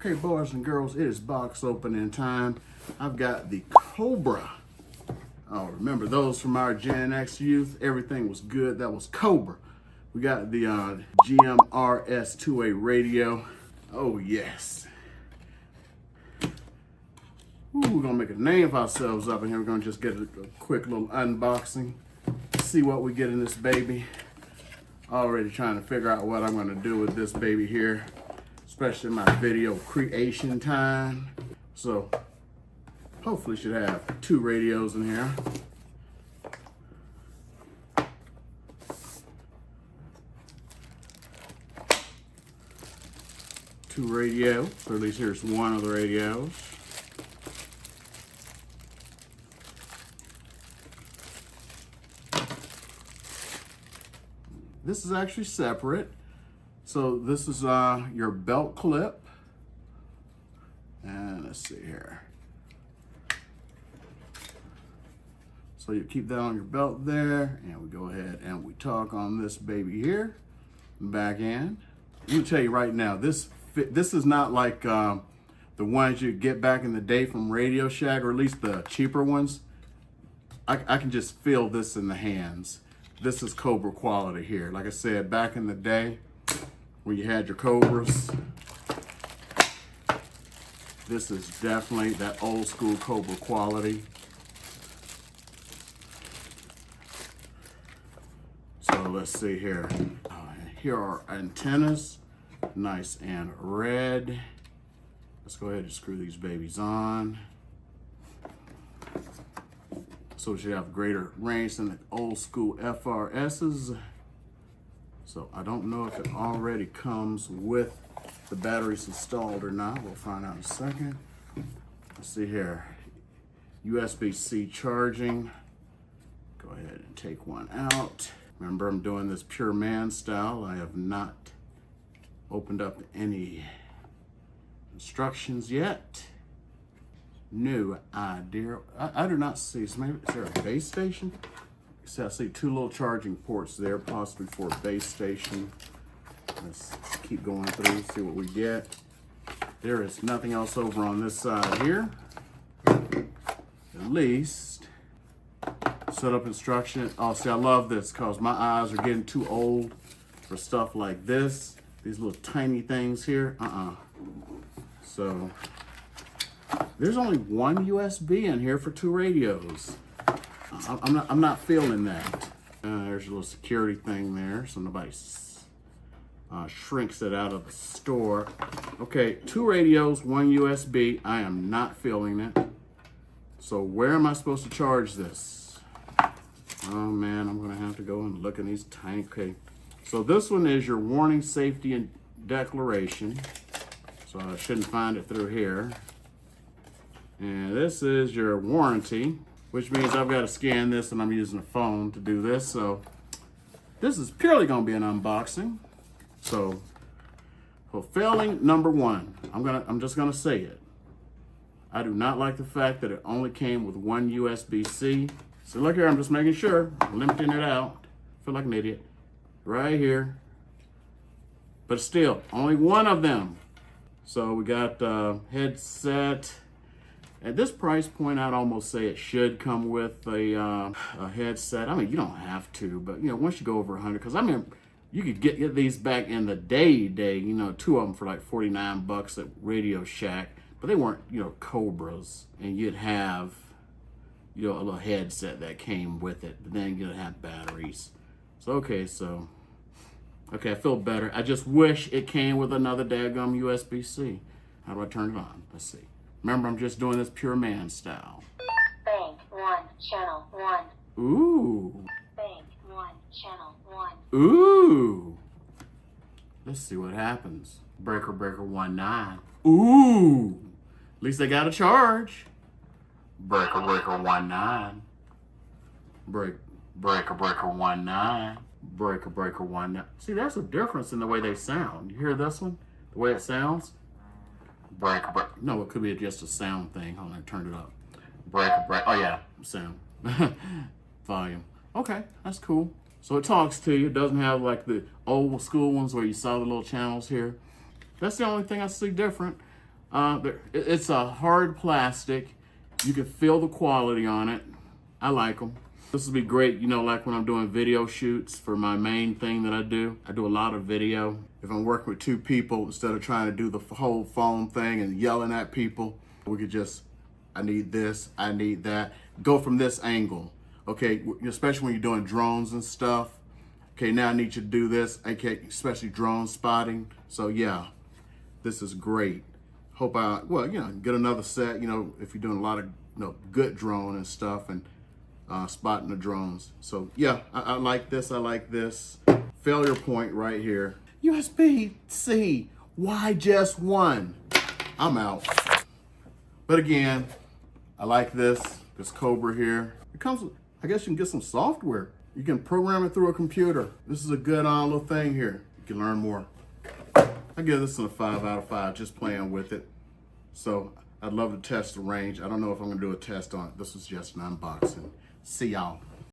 Okay, boys and girls, it is box opening time. I've got the Cobra. Oh, remember those from our Gen X youth? Everything was good. That was Cobra. We got the GMRS 2A radio. Oh, yes. Ooh, we're going to make a name for ourselves up in here. We're going to just get a quick little unboxing. See what we get in this baby. Already trying to figure out what I'm going to do with this baby here, especially my video creation time. So hopefully should have 2 radios in here. Two radios, or at least here's one of the radios. This is actually separate. So this is your belt clip. And let's see here. So you keep that on your belt there, and we go ahead and we talk on this baby here, back end. I'm gonna tell you right now, this is not like the ones you get back in the day from Radio Shack, or at least the cheaper ones. I can just feel this in the hands. This is Cobra quality here. Like I said, back in the day when you had your Cobras, this is definitely that old school Cobra quality. So let's see here. Here are antennas, nice and red. Let's go ahead and screw these babies on. So it should have greater range than the old school FRSs. So I don't know if it already comes with the batteries installed or not. We'll find out in a second. Let's see here. USB-C charging. Go ahead and take one out. Remember, I'm doing this pure man style. I have not opened up any instructions yet. New idea. I do not see, so maybe, is there a base station? So I see 2 little charging ports there, possibly for a base station. Let's keep going through, see what we get. There is nothing else over on this side here. At least. Setup instruction. Oh, see, I love this because my eyes are getting too old for stuff like this. These little tiny things here. So there's only one USB in here for 2 radios. I'm not feeling that. There's a little security thing there, so nobody shrinks it out of the store. Okay, 2 radios, 1 USB. I am not feeling it. So where am I supposed to charge this? Oh man, I'm gonna have to go and look in these tiny. Okay, so this one is your warning, safety, and declaration. So I shouldn't find it through here. And this is your warranty, which means I've got to scan this, and I'm using a phone to do this. So this is purely going to be an unboxing. So for failing number 1, I'm just going to say it. I do not like the fact that it only came with 1 USB-C. So look here, I'm just making sure, I'm limiting it out. I feel like an idiot. Right here. But still, only 1 of them. So we got headset. At this price point, I'd almost say it should come with a headset. I mean, you don't have to, but you know, once you go over 100, because I mean, you could get these back in the day, you know, 2 of them for like 49 bucks at Radio Shack, but they weren't, you know, Cobras, and you'd have, you know, a little headset that came with it, but then you'd have batteries. So okay, I feel better. I just wish it came with another daggum USB-C. How do I turn it on? Let's see. Remember, I'm just doing this pure man style. Bank 1, channel 1. Ooh. Bank 1, channel 1. Ooh. Let's see what happens. Breaker 19. Ooh. At least they got a charge. Breaker 19. Breaker 19. Breaker 19. See, there's a difference in the way they sound. You hear this one? The way it sounds? Breaker. No, it could be just a sound thing. Hold on, turn it up. Breaker. Oh yeah, sound. Volume. Okay, that's cool. So it talks to you. It doesn't have like the old school ones where you saw the little channels here. That's the only thing I see different. It's a hard plastic. You can feel the quality on it. I like them. This would be great, you know, like when I'm doing video shoots for my main thing that I do. I do a lot of video. If I'm working with two people, instead of trying to do the whole phone thing and yelling at people, we could just, I need this, I need that. Go from this angle, okay? Especially when you're doing drones and stuff. Okay, now I need you to do this, okay, especially drone spotting. So yeah, this is great. Hope I, well, you know, get another set, you know, if you're doing a lot of, you know, good drone and stuff and spotting the drones. So yeah, I like this, I like this. Failure point right here. USB-C, why just one? I'm out. But again, I like this Cobra here. It comes with, I guess you can get some software. You can program it through a computer. This is a good little thing here. You can learn more. I give this a 5 out of 5, just playing with it. So I'd love to test the range. I don't know if I'm gonna do a test on it. This was just an unboxing. See y'all.